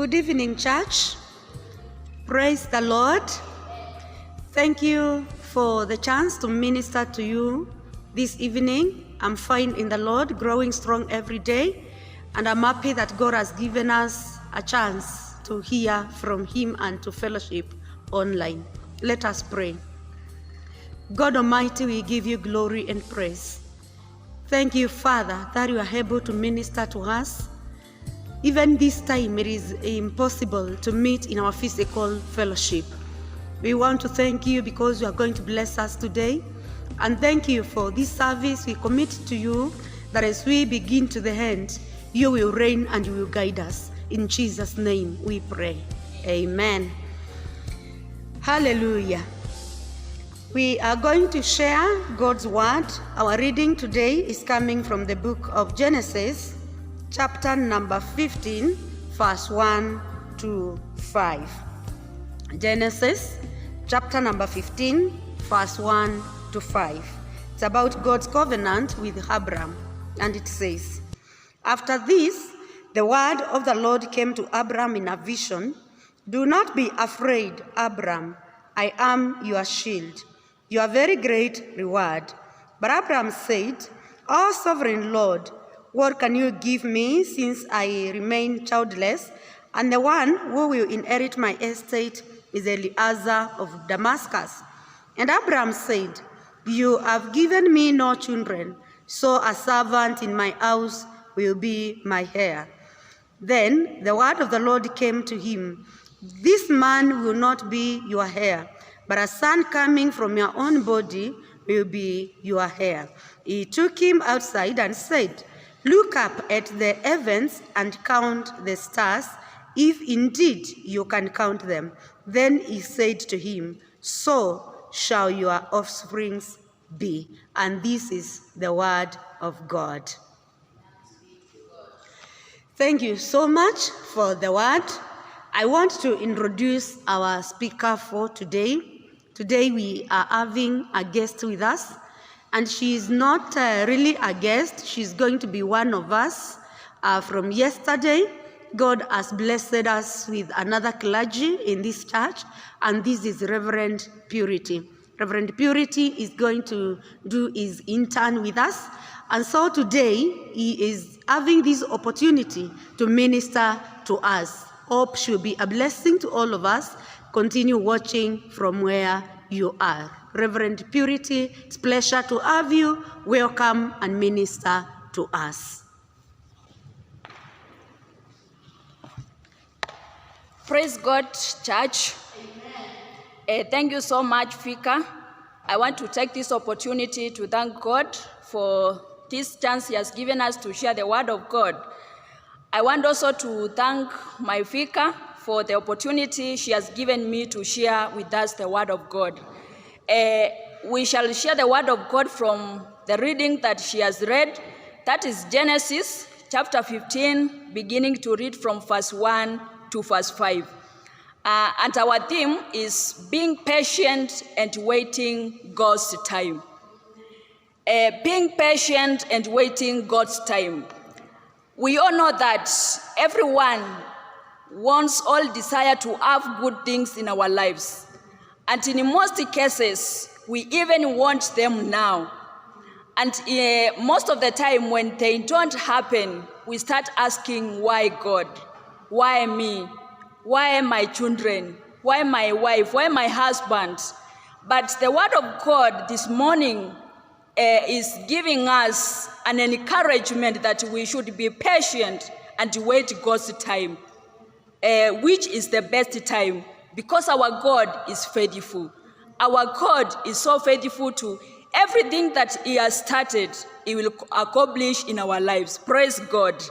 Good evening, church. Praise the Lord. Thank you for the chance to minister to you this evening. I'm fine in the Lord, growing strong every day, and I'm happy that God has given us a chance to hear from Him and to fellowship online. Let us pray. God Almighty, we give you glory and praise. Thank you, Father, that you are able to minister to us. Even this time, it is impossible to meet in our physical fellowship. We want to thank you because you are going to bless us today. And thank you for this service. We commit to you that as we begin to the end, you will reign and you will guide us. In Jesus' name we pray. Amen. Hallelujah. We are going to share God's word. Our reading today is coming from the book of Genesis, chapter number 15, verse 1 to 5. Genesis, chapter number 15, verse 1 to 5. It's about God's covenant with Abraham. And it says, "After this, the word of the Lord came to Abraham in a vision. 'Do not be afraid, Abraham. I am your shield, your very great reward.' But Abraham said, 'O sovereign Lord, what can you give me since I remain childless, and the one who will inherit my estate is Eliezer of Damascus?' And Abraham said, 'You have given me no children, so a servant in my house will be my heir.' Then the word of the Lord came to him, 'This man will not be your heir, but a son coming from your own body will be your heir.' He took him outside and said, 'Look up at the heavens and count the stars, if indeed you can count them.' Then he said to him, 'So shall your offspring be.' And this is the word of God. Thank you so much for the word. I want to introduce our speaker for today. Today we are having a guest with us. And she is not really a guest. She's going to be one of us. From yesterday, God has blessed us with another clergy in this church, and this is Reverend Purity. Reverend Purity is going to do his intern with us. And so today, he is having this opportunity to minister to us. Hope she'll be a blessing to all of us. Continue watching from where you are. Reverend Purity, it's a pleasure to have you. Welcome and minister to us. Praise God, church. Thank you so much, Fika. I want to take this opportunity to thank God for this chance He has given us to share the word of God. I want also to thank my Fika for the opportunity she has given me to share with us the word of God. We shall share the word of God from the reading that she has read. That is Genesis chapter 15, beginning to read from verse 1 to verse 5. And our theme is being patient and waiting God's time. Being patient and waiting God's time. We all know that everyone wants all desire to have good things in our lives. And in most cases, we even want them now. And most of the time when they don't happen, we start asking, why God? Why me? Why my children? Why my wife? Why my husband? But the word of God this morning is giving us an encouragement that we should be patient and wait God's time, which is the best time. Because our God is faithful. Our God is so faithful to everything that He has started, He will accomplish in our lives. Praise God.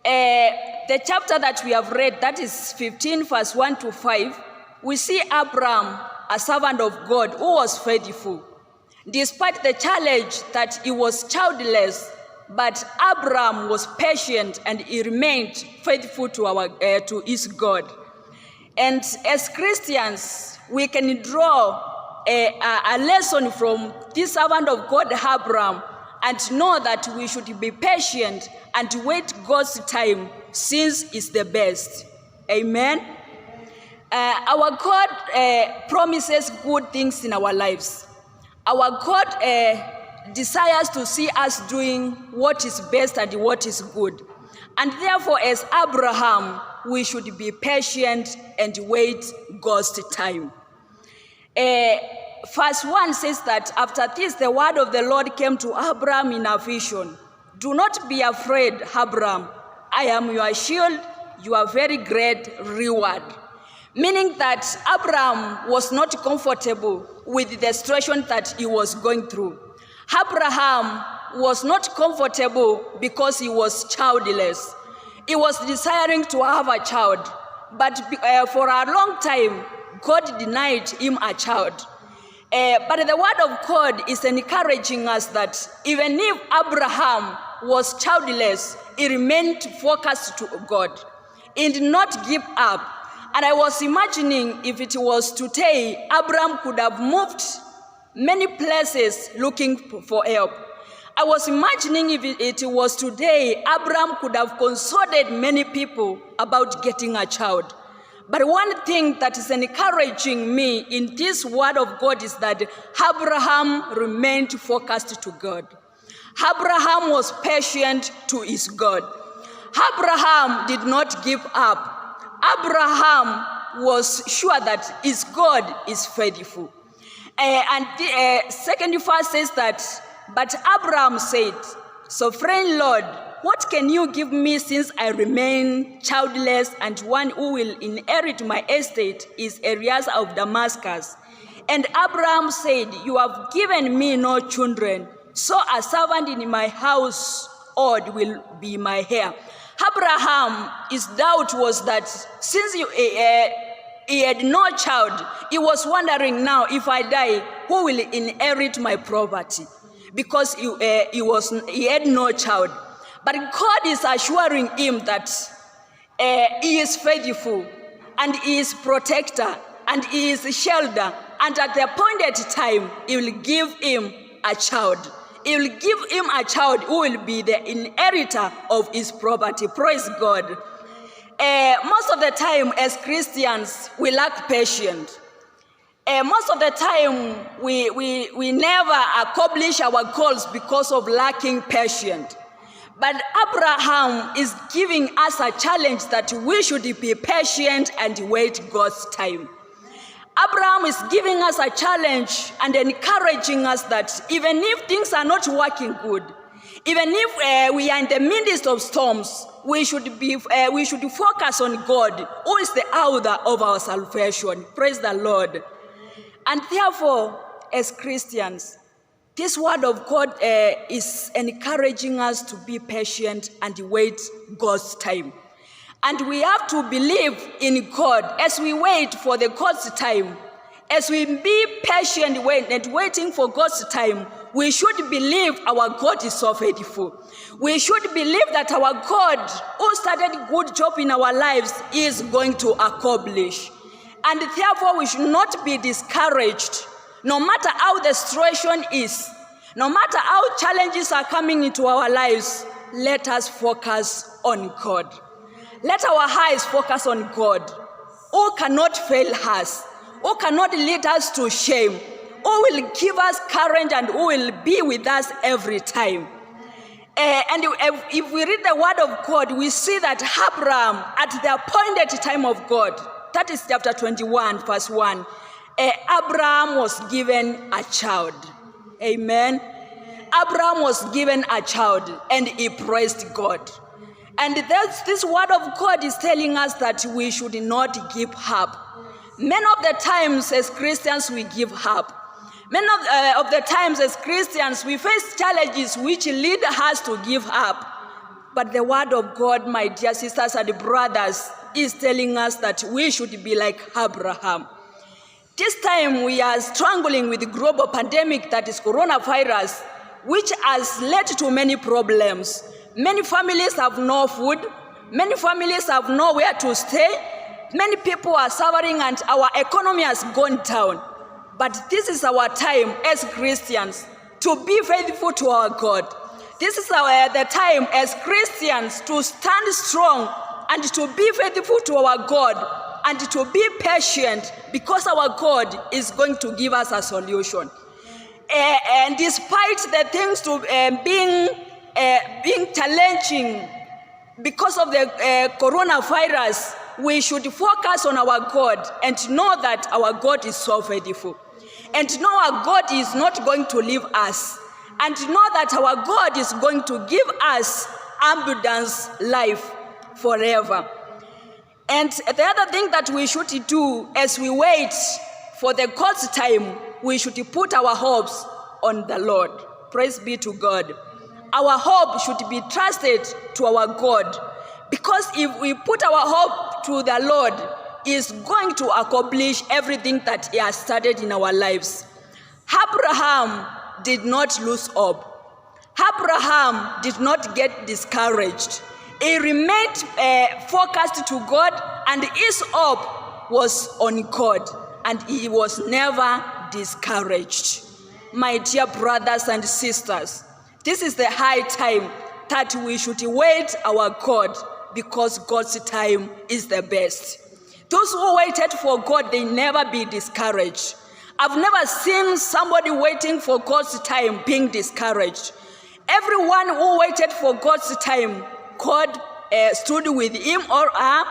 The chapter that we have read, that is 15 verse 1 to 5, we see Abraham, a servant of God, who was faithful. Despite the challenge that he was childless, but Abraham was patient and he remained faithful to his God. And as Christians, we can draw a lesson from this servant of God, Abraham, and know that we should be patient and wait God's time, since it's the best. Amen. Our God promises good things in our lives. Our God desires to see us doing what is best and what is good. And therefore, as Abraham, we should be patient and wait God's time. Verse 1 says that after this, the word of the Lord came to Abraham in a vision. Do not be afraid, Abraham. I am your shield, your very great reward. Meaning that Abraham was not comfortable with the situation that he was going through. Abraham was not comfortable because he was childless. He was desiring to have a child, but for a long time, God denied him a child. But the word of God is encouraging us that even if Abraham was childless, he remained focused to God. He did not give up. And I was imagining if it was today, Abraham could have moved many places looking for help. I was imagining if it was today, Abraham could have consulted many people about getting a child. But one thing that is encouraging me in this word of God is that Abraham remained focused to God. Abraham was patient to his God. Abraham did not give up. Abraham was sure that his God is faithful. And the second verse says that, but Abraham said, Sovereign Lord, what can you give me since I remain childless, and one who will inherit my estate is Eliezer of Damascus? And Abraham said, you have given me no children, so a servant in my household will be my heir. Abraham, his doubt was that since he had no child, he was wondering now, if I die, who will inherit my property? Because he had no child. But God is assuring him that he is faithful, and he is protector, and he is shelter, and at the appointed time, he will give him a child. He will give him a child who will be the inheritor of his property. Praise God. Most of the time, as Christians, we lack patience. Most of the time, we never accomplish our goals because of lacking patience. But Abraham is giving us a challenge that we should be patient and wait God's time. Abraham is giving us a challenge and encouraging us that even if things are not working good, even if we are in the midst of storms, we should focus on God, who is the author of our salvation. Praise the Lord. And therefore, as Christians, this word of God is encouraging us to be patient and wait God's time. And we have to believe in God as we wait for the God's time. As we be patient and waiting for God's time, we should believe our God is so faithful. We should believe that our God, who started a good job in our lives, is going to accomplish. And therefore, we should not be discouraged, no matter how the situation is, no matter how challenges are coming into our lives. Let us focus on God. Let our eyes focus on God, who cannot fail us, who cannot lead us to shame, who will give us courage and who will be with us every time. And if we read the word of God, we see that Abraham, at the appointed time of God, that is chapter 21, verse 1, Abraham was given a child. Amen. Abraham was given a child and he praised God. And this word of God is telling us that we should not give up. Many of the times as Christians, we give up. Many of the times as Christians, we face challenges which lead us to give up. But the word of God, my dear sisters and brothers, is telling us that we should be like Abraham. This time we are struggling with the global pandemic that is coronavirus, which has led to many problems. Many families have no food. Many families have nowhere to stay. Many people are suffering and our economy has gone down. But this is our time as Christians to be faithful to our God. This is the time as Christians to stand strong and to be faithful to our God, and to be patient, because our God is going to give us a solution. And despite the things being challenging because of the coronavirus, we should focus on our God and know that our God is so faithful. And know our God is not going to leave us. And know that our God is going to give us abundance life forever. And the other thing that we should do as we wait for the God's time, we should put our hopes on the Lord. Praise be to God. Our hope should be trusted to our God, because if we put our hope to the Lord, He is going to accomplish everything that He has started in our lives. Abraham did not lose hope. Abraham did not get discouraged. He remained focused to God, and his hope was on God, and he was never discouraged. My dear brothers and sisters, this is the high time that we should wait our God, because God's time is the best. Those who waited for God, they never be discouraged. I've never seen somebody waiting for God's time being discouraged. Everyone who waited for God's time, God stood with him or her,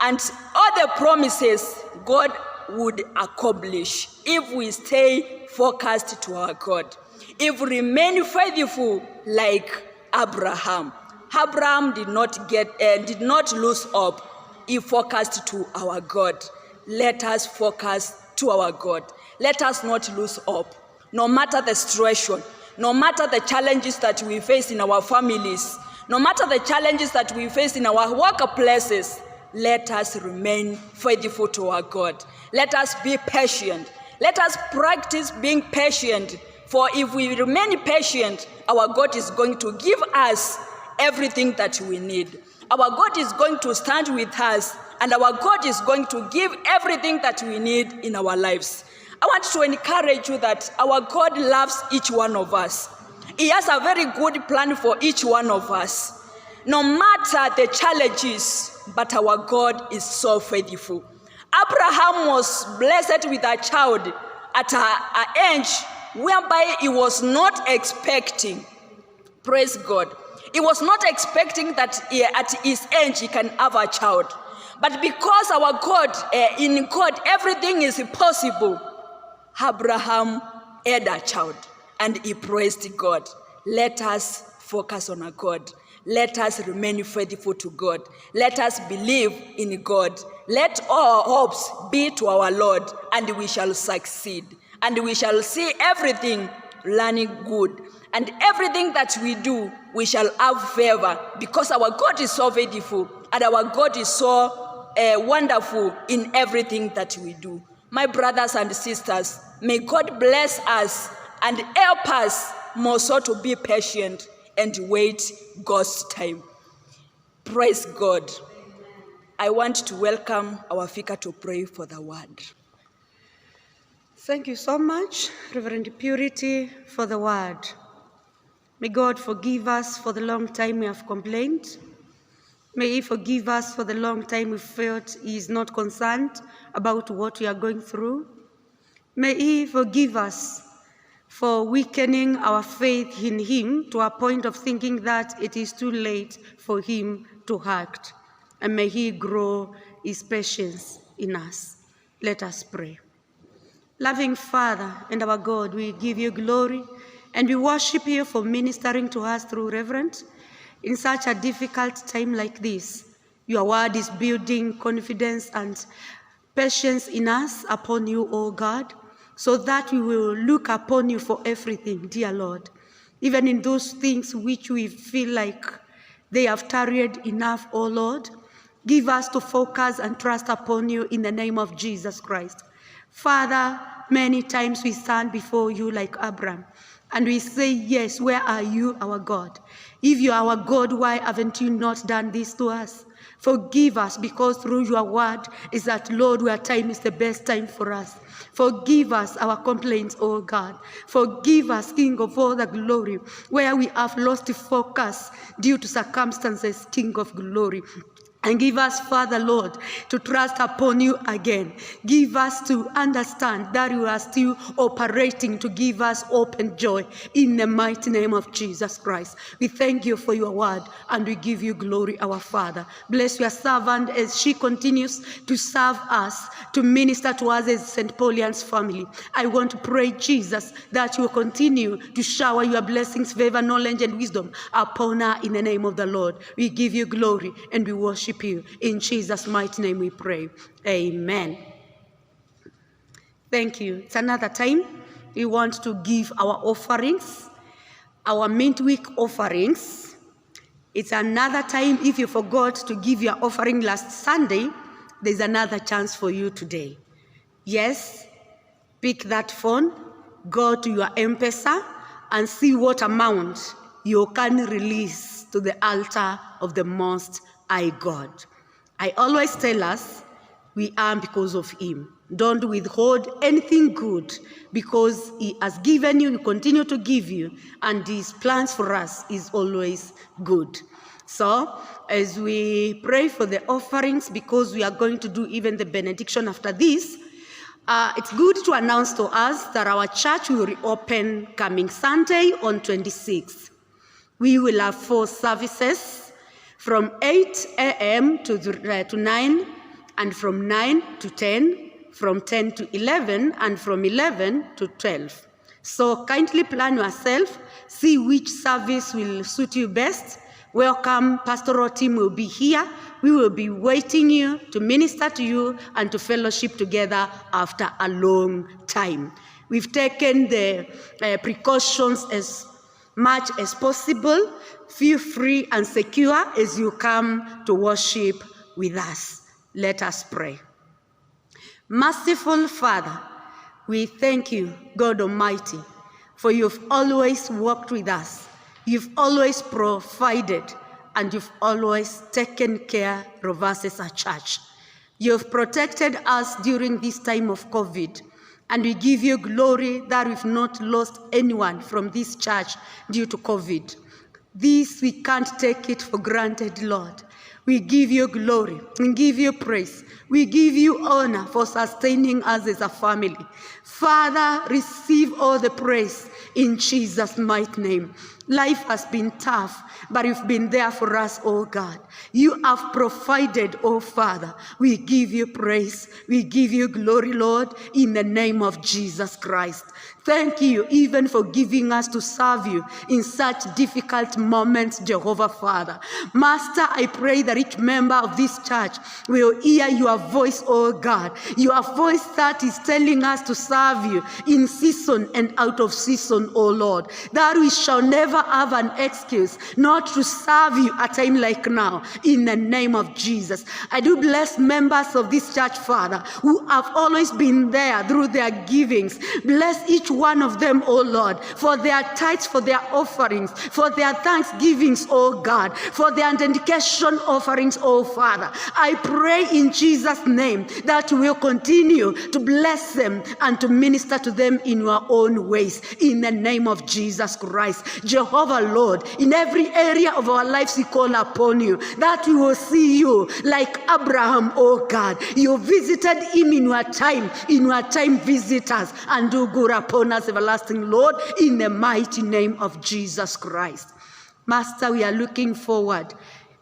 and all the promises God would accomplish if we stay focused to our God. If we remain faithful like Abraham. Abraham did not lose hope. He focused to our God. Let us focus to our God. Let us not lose hope. No matter the situation, no matter the challenges that we face in our families, no matter the challenges that we face in our workplaces, let us remain faithful to our God. Let us be patient. Let us practice being patient. For if we remain patient, our God is going to give us everything that we need. Our God is going to stand with us, and our God is going to give everything that we need in our lives. I want to encourage you that our God loves each one of us. He has a very good plan for each one of us. No matter the challenges, but our God is so faithful. Abraham was blessed with a child at an age whereby he was not expecting. Praise God. He was not expecting that at his age he can have a child. But because our God, in God, everything is possible, Abraham had a child and he praised God. Let us focus on our God. Let us remain faithful to God. Let us believe in God. Let all our hopes be to our Lord, and we shall succeed. And we shall see everything running good. And everything that we do, we shall have favor, because our God is so faithful, and our God is so wonderful in everything that we do. My brothers and sisters, may God bless us and help us more so to be patient and wait God's time. Praise God. I want to welcome our Fika to pray for the word. Thank you so much, Reverend Purity, for the word. May God forgive us for the long time we have complained. May He forgive us for the long time we felt He is not concerned about what we are going through. May He forgive us for weakening our faith in Him to a point of thinking that it is too late for Him to act. And may He grow His patience in us. Let us pray. Loving Father and our God, we give you glory and we worship you for ministering to us through Reverend. In such a difficult time like this, your word is building confidence and patience in us upon you, O God, so that we will look upon you for everything, dear Lord. Even in those things which we feel like they have tarried enough, O Lord, give us to focus and trust upon you in the name of Jesus Christ. Father, many times we stand before you like Abraham, and we say, yes, where are you, our God? If you are our God, why haven't you not done this to us? Forgive us, because through your word is that, Lord, where time is the best time for us. Forgive us our complaints, O God. Forgive us, King of all the glory, where we have lost focus due to circumstances, King of glory. And give us, Father, Lord, to trust upon you again. Give us to understand that you are still operating to give us hope and joy in the mighty name of Jesus Christ. We thank you for your word and we give you glory, our Father. Bless your servant as she continues to serve us, to minister to us as St. Paulian's family. I want to pray, Jesus, that you will continue to shower your blessings, favor, knowledge, and wisdom upon her in the name of the Lord. We give you glory and we worship you. In Jesus' mighty name we pray. Amen. Thank you. It's another time we want to give our offerings, our midweek offerings. It's another time, if you forgot to give your offering last Sunday, there's another chance for you today. Yes, pick that phone, go to your M-Pesa and see what amount you can release to the altar of the Most High God. I always tell us, we are because of him. Don't withhold anything good because he has given you, he continue to give you, and his plans for us is always good. So, as we pray for the offerings, because we are going to do even the benediction after this, it's good to announce to us that our church will reopen coming Sunday on 26th. We will have 4 services, from 8 a.m. to 9, and from 9 to 10, from 10 to 11, and from 11 to 12. So kindly plan yourself, see which service will suit you best. Welcome, pastoral team will be here. We will be waiting you to minister to you and to fellowship together after a long time. We've taken the precautions as much as possible. Feel free and secure as you come to worship with us. Let us pray. Merciful Father, we thank you, God Almighty, for you've always walked with us. You've always provided, and you've always taken care of us as a church. You've protected us during this time of COVID, and we give you glory that we've not lost anyone from this church due to COVID. This, we can't take it for granted, Lord. We give you glory, we give you praise, we give you honor for sustaining us as a family. Father, receive all the praise in Jesus' mighty name. Life has been tough, but you've been there for us, oh God. You have provided, oh Father. We give you praise, we give you glory, Lord, in the name of Jesus Christ. Thank you even for giving us to serve you in such difficult moments, Jehovah Father. Master, I pray that each member of this church will hear your voice, oh God. Your voice that is telling us to serve you in season and out of season, oh Lord. That we shall never have an excuse not to serve you at a time like now, in the name of Jesus. I do bless members of this church, Father, who have always been there through their givings. Bless each one of them, oh Lord, for their tithes, for their offerings, for their thanksgivings, oh God, for their dedication offerings, oh Father. I pray in Jesus' name that you will continue to bless them and to minister to them in your own ways, in the name of Jesus Christ. Jehovah, Lord, in every area of our lives we call upon you, that we will see you like Abraham, oh God. You visited him in your time visit us and do good upon us, everlasting Lord, in the mighty name of Jesus Christ. Master, we are looking forward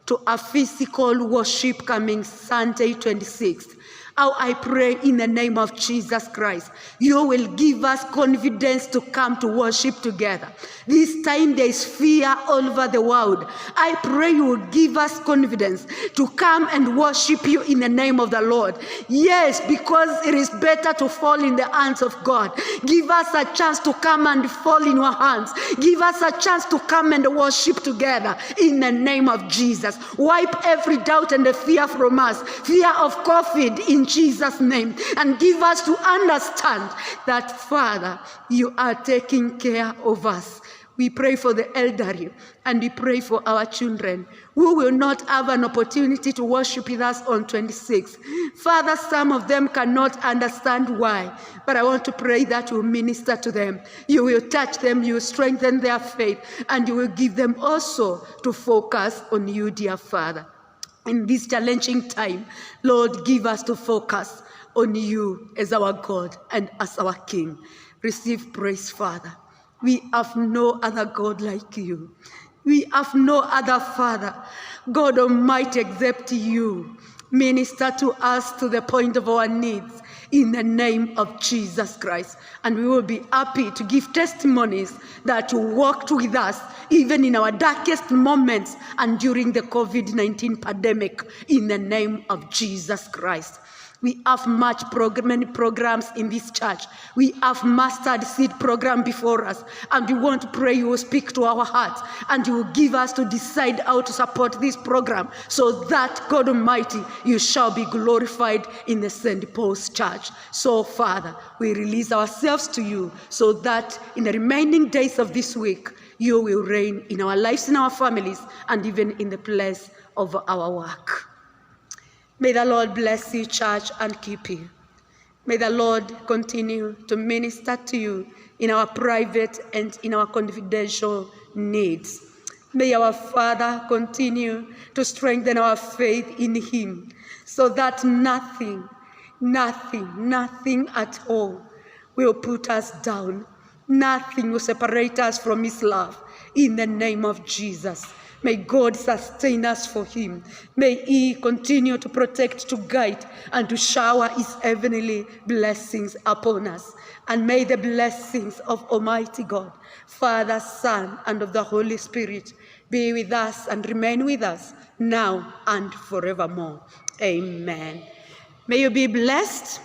to a physical worship coming Sunday 26th. How I pray in the name of Jesus Christ, you will give us confidence to come to worship together. This time there is fear all over the world. I pray you will give us confidence to come and worship you in the name of the Lord. Yes, because it is better to fall in the hands of God. Give us a chance to come and fall in your hands. Give us a chance to come and worship together in the name of Jesus. Wipe every doubt and the fear from us. Fear of COVID in Jesus' name. And give us to understand that, Father, you are taking care of us. We pray for the elderly and we pray for our children who will not have an opportunity to worship with us on 26th. Father, some of them cannot understand why, but I want to pray that you will minister to them. You will touch them, you will strengthen their faith, and you will give them also to focus on you, dear Father. in this challenging time, Lord, give us to focus on you as our God and as our King. Receive praise, Father. We have no other God like you. We have no other Father, God Almighty, except you. Minister to us to the point of our needs in the name of Jesus Christ. And we will be happy to give testimonies that you walked with us even in our darkest moments and during the COVID-19 pandemic in the name of Jesus Christ. We have many programs in this church. We have mustard seed program before us, and we want to pray you will speak to our hearts and you will give us to decide how to support this program so that, God Almighty, you shall be glorified in the St. Paul's Church. So, Father, we release ourselves to you so that in the remaining days of this week, you will reign in our lives, in our families, and even in the place of our work. May the Lord bless you, church, and keep you. May the Lord continue to minister to you in our private and in our confidential needs. May our Father continue to strengthen our faith in him so that nothing at all will put us down. Nothing will separate us from his love in the name of Jesus. May God sustain us for him. May he continue to protect, to guide, and to shower his heavenly blessings upon us. And may the blessings of Almighty God, Father, Son, and of the Holy Spirit be with us and remain with us now and forevermore. Amen. May you be blessed.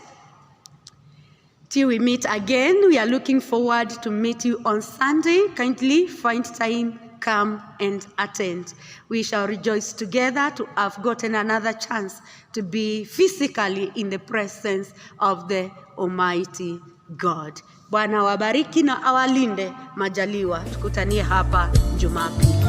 Till we meet again, we are looking forward to meet you on Sunday. Kindly find time, come and attend. We shall rejoice together to have gotten another chance to be physically in the presence of the Almighty God. Bwana wabariki na awalinde. Majaliwa, tukutanie hapa Jumapili.